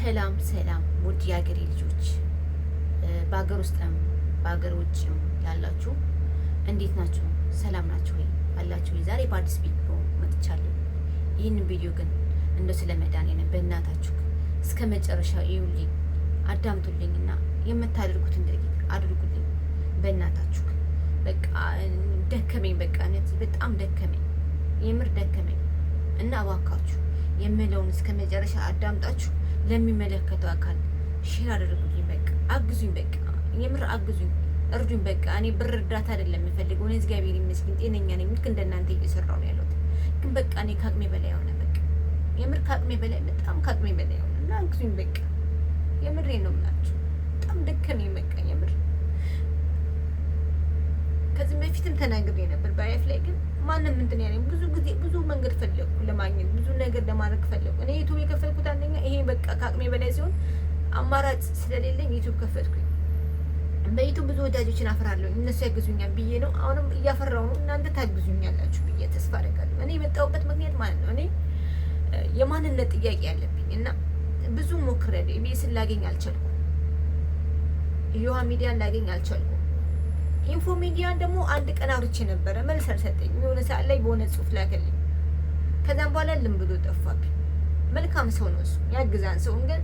ሰላም ሰላም ውድ የሀገሬ ልጆች በሀገር ውስጥም በሀገር ውጭም ያላችሁ እንዴት ናችሁ? ሰላም ናችሁ ወይ? አላችሁ? ዛሬ በአዲስ ቪዲዮ መጥቻለሁ። ይህንን ቪዲዮ ግን እንደው ስለ መድኃኒዓለም በእናታችሁ እስከ መጨረሻ እዩልኝ፣ አዳምጡልኝና የምታደርጉትን ድርጊት አድርጉልኝ። በእናታችሁ በቃ ደከመኝ፣ በቃ በጣም ደከመኝ፣ የምር ደከመኝ እና እባካችሁ የምለውን እስከ መጨረሻ አዳምጣችሁ ለሚመለከተው አካል ሼር አድርጉልኝ። በቃ አግዙኝ፣ በቃ የምር አግዙኝ፣ እርዱኝ። በቃ እኔ ብር እርዳታ አይደለም የምፈልገው። እኔ እግዚአብሔር ይመስገን ጤነኛ ነኝ፣ ልክ እንደናንተ እየሰራሁ ነው ያለሁት። ግን በቃ እኔ ከአቅሜ በላይ ሆነ፣ በቃ የምር ከአቅሜ በላይ፣ በጣም ከአቅሜ በላይ ሆነ እና አግዙኝ። በቃ የምሬ ነው የምላችሁ፣ በጣም ደከመኝ። በቃ የምር ከዚህ በፊትም ተናግሬ ነበር በላይፍ ላይ፣ ግን ማንም እንትን ያለኝ ብዙ ጊዜ ብዙ መንገድ ፈለኩ ለማግኘት፣ ብዙ ነገር ለማድረግ ፈለኩ። እኔ ዩቲዩብ የከፈትኩት አንደኛ ይሄ በቃ ከአቅሜ በላይ ሲሆን አማራጭ ስለሌለኝ ዩቲዩብ ከፈትኩኝ። በዩቲዩብ ብዙ ወዳጆችን አፈራለሁ፣ እነሱ ያግዙኛል ብዬ ነው። አሁንም እያፈራሁ ነው፣ እናንተ ታግዙኛላችሁ ብዬ ተስፋ አደርጋለሁ። እኔ የመጣሁበት ምክንያት ማለት ነው፣ እኔ የማንነት ጥያቄ ያለብኝ እና ብዙ ሞክሬያለሁ። ኢቢኤስን ላገኝ አልቻልኩም፣ ዮሃ ሚዲያን ላገኝ አልቻልኩም። ኢንፎ ሚዲያን ደግሞ አንድ ቀን አውርቼ ነበረ፣ መልስ አልሰጠኝም። የሆነ ሰዓት ላይ በሆነ ጽሁፍ ላከልኝ። ከዛም በኋላ ልም ብሎ ጠፋብኝ። መልካም ሰው ነው እሱ፣ ያግዛን ሰውን፣ ግን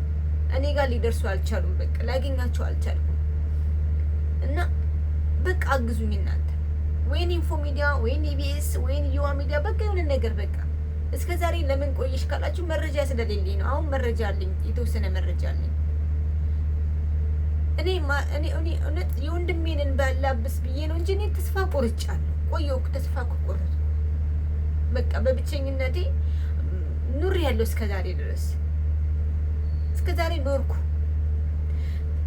እኔ ጋር ሊደርሱ አልቻሉም። በቃ ላገኛቸው አልቻልኩም እና በቃ አግዙኝ እናንተ፣ ወይን ኢንፎ ሚዲያ ወይን ኢቢኤስ ወይን ዮሃ ሚዲያ፣ በቃ የሆነ ነገር በቃ። እስከ ዛሬ ለምን ቆየሽ ካላችሁ መረጃ ስለሌለኝ ነው። አሁን መረጃ አለኝ፣ የተወሰነ መረጃ አለኝ። እኔ እውነት የወንድሜንን ባላብስ ብዬ ነው እንጂ እኔ ተስፋ ቆርጫለሁ። ቆየሁ ተስፋ ቆርጬ በቃ በብቸኝነቴ ኑር ያለው እስከ ዛሬ ድረስ፣ እስከ ዛሬ ኖርኩ።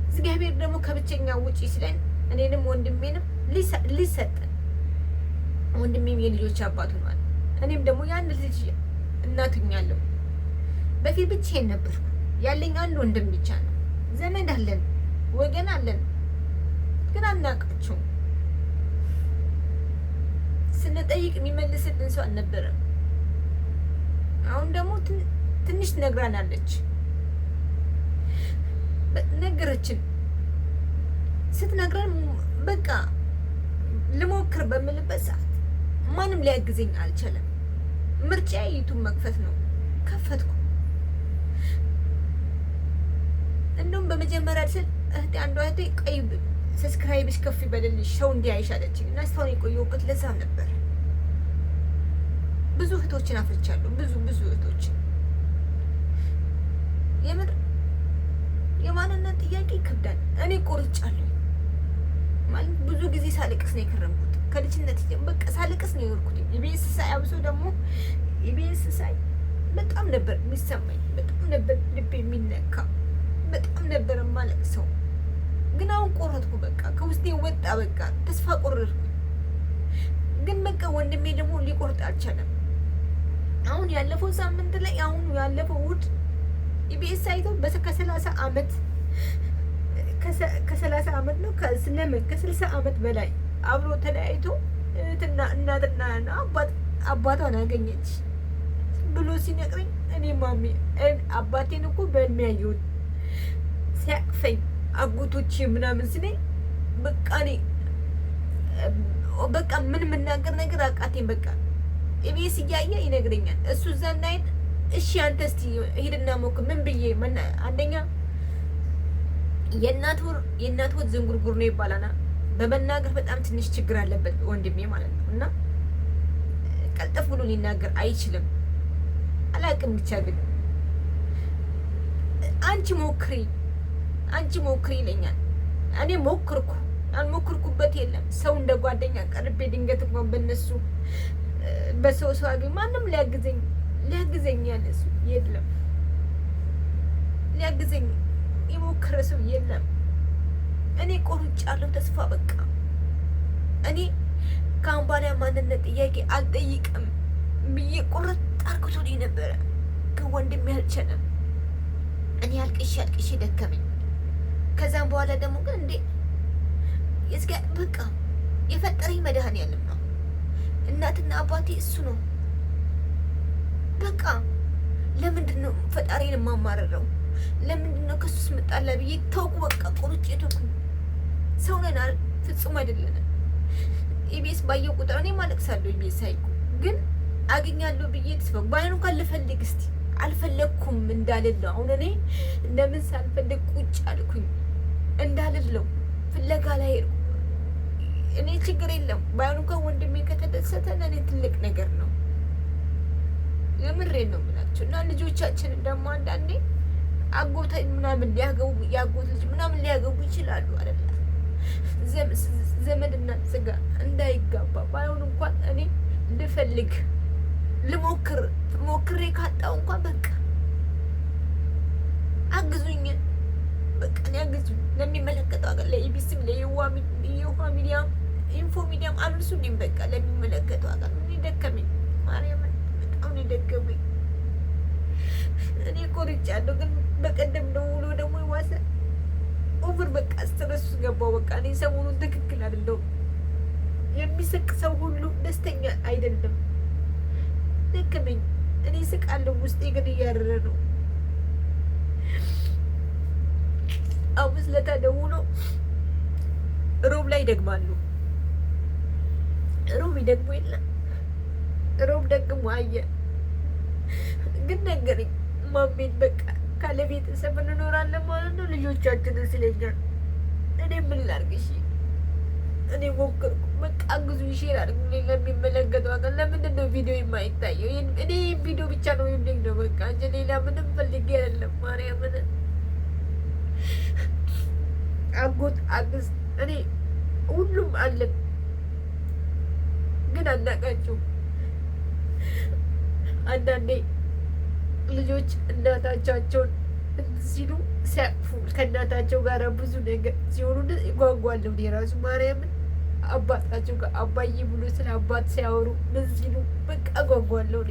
እግዚአብሔር ደግሞ ከብቸኛ ውጪ ሲለን እኔንም ወንድሜንም ሊሰጠን፣ ወንድሜም የልጆች አባት ሆኗል። እኔም ደግሞ ያን ልጅ እናቱኛለሁ። በፊት ብቻዬን ነበርኩ። ያለኝ አንድ ወንድም ብቻ ነው። ዘመድ አለን፣ ወገን አለን፣ ግን አናውቃቸውም። ስንጠይቅ የሚመልስልን ሰው አልነበረም። አሁን ደግሞ ትንሽ ነግራናለች፣ ነገረችን። ስትነግረን በቃ ልሞክር በምልበት ሰዓት ማንም ሊያግዘኝ አልቻለም። ምርጫ ዩቱብ መክፈት ነው። ከፈትኩ። እንደውም በመጀመሪያ ስል እህቴ፣ አንዷ እህቴ ቀይ ሰብስክራይብሽ ከፍ ይበልልሽ ሰው እንዲያይሽ አለችኝ እና እስካሁን የቆየሁበት ለዛም ነበር። ብዙ እህቶችን አፍርቻለሁ፣ ብዙ እህቶችን። የምር የማንነት ጥያቄ ይከብዳል። እኔ ቆርጫለሁ ማለት ብዙ ጊዜ ሳልቅስ ነው የከረምኩት። ከልጅነት በቃ ሳልቅስ ነው የኖርኩት። ኢቢኤስ ሳይ፣ አብሶ ደግሞ ኢቢኤስ ሳይ በጣም ነበር የሚሰማኝ፣ በጣም ነበር ልቤ የሚነካ፣ በጣም ነበር የማለቅሰው። ግን አሁን ቆረጥኩ፣ በቃ ከውስጤ ወጣ፣ በቃ ተስፋ ቆረጥኩ። ግን በቃ ወንድሜ ደግሞ ሊቆርጥ አልቻለም። አሁን ያለፈው ሳምንት ላይ አሁን ያለፈው እሑድ ኢቢኤስ አይተው ከ30 ዓመት ነው ከ60 ዓመት በላይ አብሮ ተለያይቶ እናትና አባቷን አገኘች ብሎ ሲነግረኝ እኔ ማሚ አባቴን እኮ በእድሜ ያየሁት ሲያቅፈኝ አጎቶቼ ምናምን ሲለኝ በቃ እኔ በቃ ምን የምናገር ነገር አቃቴኝ። በቃ ኢቢኤስ እያየ ይነግረኛል እሱ እዛ እናይት። እሺ አንተ እስቲ ሄድና ሞክር። ምን ብዬ አንደኛ የእናት ወጥ ዝንጉርጉር ነው ይባላል። በመናገር በጣም ትንሽ ችግር አለበት ወንድሜ ማለት ነው። እና ቀልጠፍ ብሎ ሊናገር አይችልም። አላቅም ብቻ ግን አንቺ ሞክሪ ይለኛል። እኔ ሞክርኩ፣ አልሞክርኩበት የለም። ሰው እንደ ጓደኛ ቀርቤ ድንገት እንኳን በሰው አገኝ ማንም ሊያግዘኝ ያለ ሰው የለም። ሊያግዘኝ የሞከረ ሰው የለም። እኔ ቆርጫለሁ ተስፋ በቃ። እኔ ከአሁን በኋላ ማንነት ጥያቄ አልጠይቅም ብዬ ቁርጥ አርግቶልኝ ነበረ። ከወንድሜ አልቻለም። እኔ አልቅሼ ደከመኝ። ከዛም በኋላ ደግሞ ግን እንዴ በቃ የፈጠረኝ መድኃኒዓለም ነው። እናትና አባቴ እሱ ነው። በቃ ለምንድን ነው ፈጣሪን የማማረረው? ለምንድን ነው ከሱስ መጣላ ብዬ ተውኩ። በቃ ቆርጬ ተውኩኝ። ሰው ነን አይደል? ፍጹም አይደለንም። ኢቢኤስ ባየው ቁጥር እኔ ማለቅሳለሁ። ኢቢኤስ ሳይኩ ግን አገኛለሁ ብዬ ተስፋ ባይኑ እንኳን ልፈልግ እስቲ አልፈለኩም እንዳልል ነው። አሁን እኔ እንደምን ሳልፈልግ ቁጭ አልኩኝ እንዳልል ነው ፍለጋ ላይ ሄድኩ። እኔ ችግር የለም ባይኑ እንኳን ወንድሜ ከተደሰተ ለእኔ ትልቅ ነገር ነው። የምሬን ነው የምላቸው። እና ልጆቻችንን ደግሞ አንዳንዴ አጎታኝ ምናምን ሊያገቡ ያጎት ልጅ ምናምን ሊያገቡ ይችላሉ አይደል? ዘመድና ስጋ እንዳይጋባ ባይሆን እንኳን እኔ ልፈልግ ልሞክር ሞክሬ ካጣው እንኳን በቃ አግዙኝ። በቃ እኔ አግዙኝ። ለሚመለከተው አገር ለኢቢሲም ለየውሃ ሚዲያም ኢንፎ ሚዲያም አድርሱልኝ። በቃ ለሚመለከተው አገር እኔ ደከመኝ። ማርያም በጣም ደከመኝ። እኔ ቆርጫለሁ። ግን በቀደም ደውሎ ደግሞ ይዋሰ ኦቨር በቃ ስትረስ ገባው። በቃ እኔ ሰሞኑን ትክክል አይደለሁም። የሚስቅ ሰው ሁሉ ደስተኛ አይደለም። ደከመኝ። እኔ ስቃለሁ፣ ውስጤ ግን እያረረ ነው። ሐሙስ ዕለት ደውሎ ሮብ ላይ ደግማሉ። ሮብ ይደግሞ የለ ሮብ ደግሞ አየ። ግን ነገረኝ ማሜን በቃ ካለ ቤተሰብ እንኖራለን ማለት ነው። ልጆቻችንን ስለኛል። እኔ ምን ላድርግ? እሺ እኔ ሞክርኩ። በቃ አግዙ፣ ሼር አድርጉልኝ ለሚመለከተው አካል። ለምንድን ነው ቪዲዮ የማይታየው? እኔ ቪዲዮ ብቻ ነው የሚል ነው በቃ እንጂ ሌላ ምንም ፈልጌ አይደለም። ማርያምን አጎት አግዝ፣ እኔ ሁሉም አለን፣ ግን አናውቃቸውም። አንዳንዴ ልጆች እናታቸውን ሲሉ ሲያቅፉ ከእናታቸው ጋር ብዙ ነገር ሲሆኑ ይጓጓለሁ። እኔ ራሱ ማርያምን አባታቸው ጋር አባዬ ብሎ ስለ አባት ሲያወሩ ምን ሲሉ በቃ ጓጓለሁ።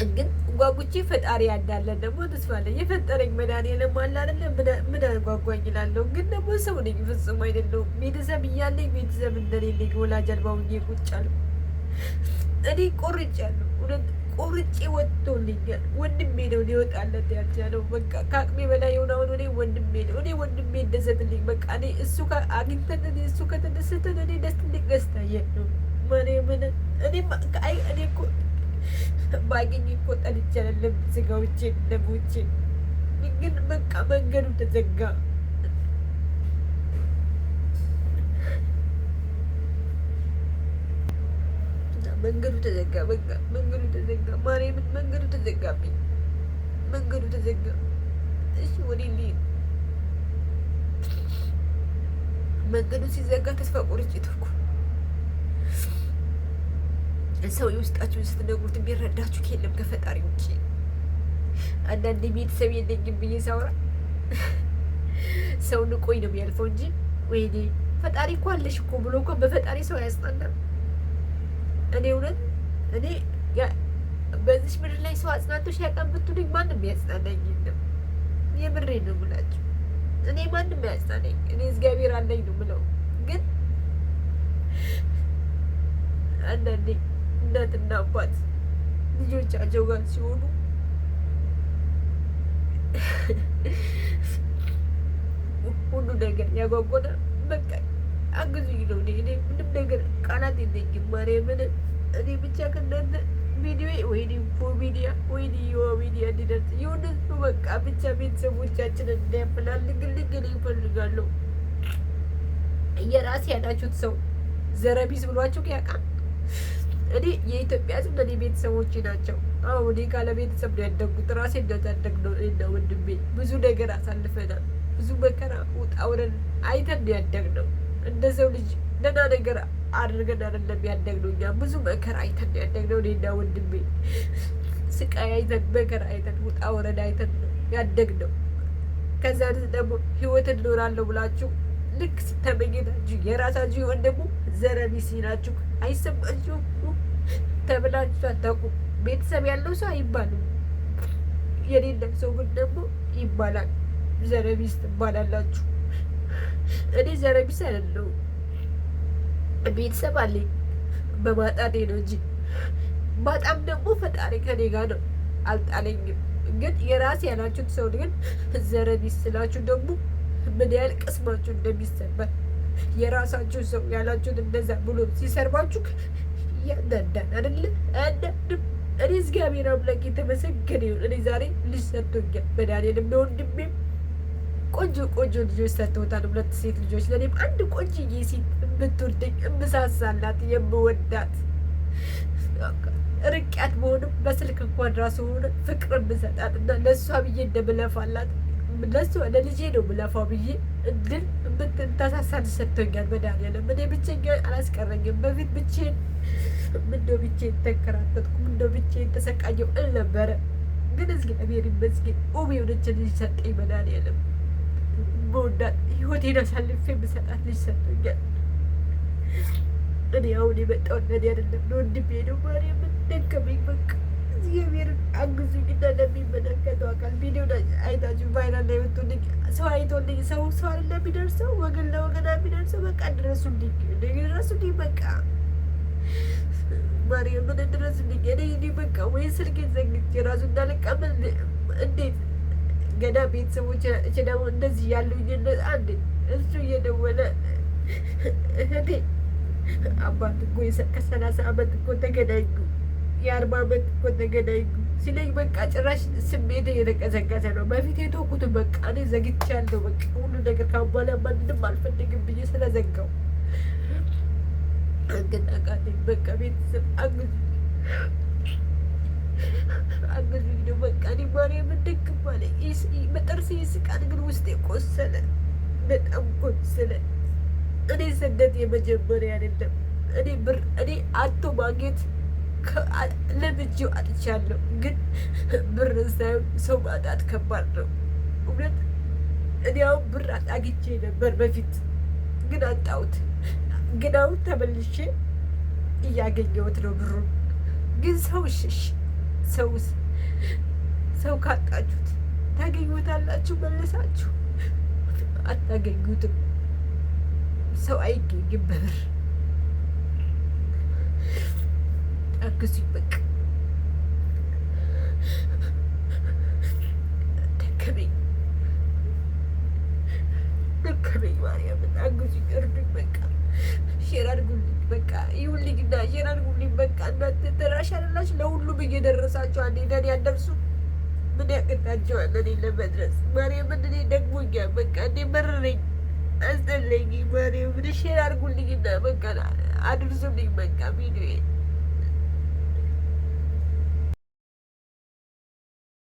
ግን ጓጉቼ ፈጣሪ ያዳለ ደግሞ ተስፋ አለኝ። የፈጠረኝ መድኃኒዓለም አለ አይደለ? ምን አጓጓኝ እላለሁ። ግን ደግሞ ሰው ነኝ፣ ፍጹም አይደለሁም። ቤተሰብ እያለኝ ቤተሰብ እንደሌለኝ ወላጅ አልባ ሆኜ ቁጭ አልኩ። እኔ ቆርጫለሁ። እውነት ቆርጬ ወጥቶልኛል። ወንድሜ ነው ሊወጣለት ያልቻለው። በቃ ከአቅሜ በላይ የሆነ አሁን እኔ ወንድሜ ነው። እኔ ወንድሜ እንደሰትልኝ በቃ እኔ እሱ አግኝተን እኔ እሱ ከተደሰተን እኔ ትልቅ ደስታ ነው። ማርያምን እኔ እኮ ባገኝ እኮ ጠልቼ አይደለም ስጋዎቼ ደሞቼ፣ ግን በቃ መንገዱ ተዘጋ። መንገዱ ተዘጋ። በቃ መንገዱ ተዘጋ። ማርያምን መንገዱ ተዘጋብኝ። መንገዱ ተዘጋ። እሺ ወዴት ልሂድ? መንገዱ ሲዘጋ ተስፋ ቆርጬ ተውኩ። ሰው የውስጣችሁን ስትነግሩት የሚረዳችሁ የለም ከፈጣሪ ውጭ። አንዳንዴ ቤተሰብ የለኝም ብዬ ሳውራ ሰው ንቆኝ ነው የሚያልፈው እንጂ ወይኔ ፈጣሪ እኮ አለሽ እኮ ብሎ እኮ በፈጣሪ ሰው አያጽናናም። እኔ እውነት እኔ በዚች ምድር ላይ ሰው አጽናንቶሽ ያውቃል ብትሉኝ ማንም ያጽናናኝ የለም። የምሬን ነው የምላችሁ። እኔ ማንም ያጽናናኝ፣ እኔ እግዚአብሔር አለኝ ነው የምለው። ግን አንዳንዴ እናትና አባት ልጆቻቸው ጋር ሲሆኑ ሁሉ ነገር ያጓጓናል። በቃ አግዙኝ ነው። እኔ ምንም ነገር ቃላት የለኝም። ማርያምን እኔ ብቻ ከእናንተ ቪዲዮ ወይኔ ኢንፎ ሚዲያ ወይኔ የዋ ሚዲያ እንዲደርስ የሆነ በቃ ብቻ ቤተሰቦቻችንን እንዲያፈላልግልኝ እኔ ይፈልጋለሁ። የራሴ ያላችሁት ሰው ዘረቢስ ብሏችሁ ያውቃል? እኔ የኢትዮጵያ ሕዝብ ለእኔ ቤተሰቦቼ ናቸው። አዎ እኔ ካለ ቤተሰብ ነው ያደጉት። ራሴ እንዳታደግ ነው እና ወንድሜ ብዙ ነገር አሳልፈናል። ብዙ መከራ ውጣ ውረድ አይተን ነው ያደግነው። እንደ ሰው ልጅ ደህና ነገር አድርገን አይደለም ያደግነው። እኛ ብዙ መከራ አይተን ነው ያደግነው። እኔና ወንድሜ ስቃይ አይተን መከራ አይተን ውጣ ውረድ አይተን ነው ያደግነው። ከዛ ደግሞ ህይወት እኖራለሁ ብላችሁ ልክ ስተመኘታችሁ የራሳችሁ ይሆን ደግሞ ዘረቢስ ይላችሁ አይሰማችሁም? ተብላችሁ አታውቁም። ቤተሰብ ያለው ሰው አይባልም። የሌለም ሰው ግን ደግሞ ይባላል። ዘረቢስ ትባላላችሁ። እኔ ዘረቢስ አይደለሁም። ቤተሰብ አለኝ በማጣቴ ነው እንጂ በጣም ደግሞ ፈጣሪ ከኔ ጋር ነው። አልጣለኝም። ግን የራሴ ያላችሁት ሰው ግን ዘረቢስ ስላችሁ ደግሞ ምን ያህል ቅስማችሁ እንደሚሰበር የራሳችሁ ሰው ያላችሁት እንደዛ ብሎ ሲሰርባችሁ ያዳዳን አይደለ? አዳድም እኔ እግዚአብሔር አምላክ የተመሰገነ ይሁን። እኔ ዛሬ ልጅ ሰጥቶኛል። መድኃኒዓለም ለወንድሜም ቆንጆ ልጆች ሰጥቶታል። 2 ሴት ልጆች፣ ለእኔም አንድ ቆንጆዬ ሴት የምትወደኝ የምሳሳላት የምወዳት ርቅያት በሆንም በስልክ እንኳን ራሱ ሆነ ፍቅር የምሰጣት እና ለእሷ ብዬ እንደምለፋላት ለልጄ ነው ምለፋው ብዬ እድል የምታሳሳል ሰጥቶኛል መድኃኒዓለም። እኔ ብቸኛ አላስቀረኝም። በፊት ብቻዬን ምነው ብቻዬን ተንከራተትኩ፣ ምነው ብቻዬን ተሰቃየሁ እል ነበረ። ግን እግዚአብሔር ይመስገን ውብ የሆነች ልጅ ሰጠኝ መድኃኒዓለም። በወዳት ህይወቴን አሳልፌ የምሰጣት ልጅ ሰጥቶኛል። እኔ አሁን የመጣሁት ለእኔ አይደለም ለወንድሜ ነው። ማርያምን ደከመኝ በቃ። እግዚአብሔርን አግዙኝ እና ለሚመለከተው አካል ቪዲዮ አይታችሁ ቫይራል ላይ ወጥቶልኝ ሰው አይቶልኝ ሰው አይደለ የሚደርሰው ወገን ለወገን የሚደርሰው በቃ ድረሱልኝ በቃ ማርያምን ድረሱልኝ። እኔ በቃ ወይ ስልኬን ዘግቼ ራሱ እንዳልቀበል እንዴት ገና ቤተሰቦች ደግሞ እንደዚህ ያሉኝ አንድ እሱ እየደወለ እህቴ አባት እኮ ከ30 ዓመት እኮ ተገናኙ፣ የ40 ዓመት እኮ ተገናኙ ሲለኝ በቃ ጭራሽ ስሜት እየተቀሰቀሰ ነው። በፊት የተውኩትን በቃ እኔ ዘግቻለሁ። በቃ ሁሉ ነገር ካባላ ማንንም አልፈልግም ብዬ ስለዘጋው አንገጣቃለኝ። በቃ ቤተሰብ አግዙኝ ነው በቃ። እኔ ማርያምን ደክም አለኝ። በጥርሴ ይስቃል ግን ውስጤ ቆሰለ፣ በጣም ቆሰለ። እኔ ስደት የመጀመሪያ አይደለም። እኔ አቶ ማግኘት ለምጄው አጥቻለሁ። ግን ብር ሳይሆን ሰው ማጣት ከባድ ነው እውነት። እኔ አሁን ብር አግኝቼ ነበር በፊት ግን አጣሁት። ግን አሁን ተመልሼ እያገኘሁት ነው ብሩን። ግን ሰው ካጣችሁት ታገኙታላችሁ፣ መልሳችሁ አታገኙትም። ሰው አይገኝም በብር። አግዙኝ በቃ ደከመኝ ማርያምን አግዙኝ፣ እርዱኝ በቃ ሼር አድርጉልኝ በቃ ይሁንልኝና ሼር አድርጉልኝ በቃ። እናንተ ተራሽ አላችሁ ለሁሉም እየደረሳችሁ አንዴ ለኔ ያደርሱ ምን ያቅታቸዋል እኔ ለመድረስ? ማርያምን እኔ ደግሞኛል በቃ እኔ መረረኝ፣ አስጠለኝ። ማርያምን ሼር አድርጉልኝና በቃ አድርሱልኝ በቃ ቪዲዮ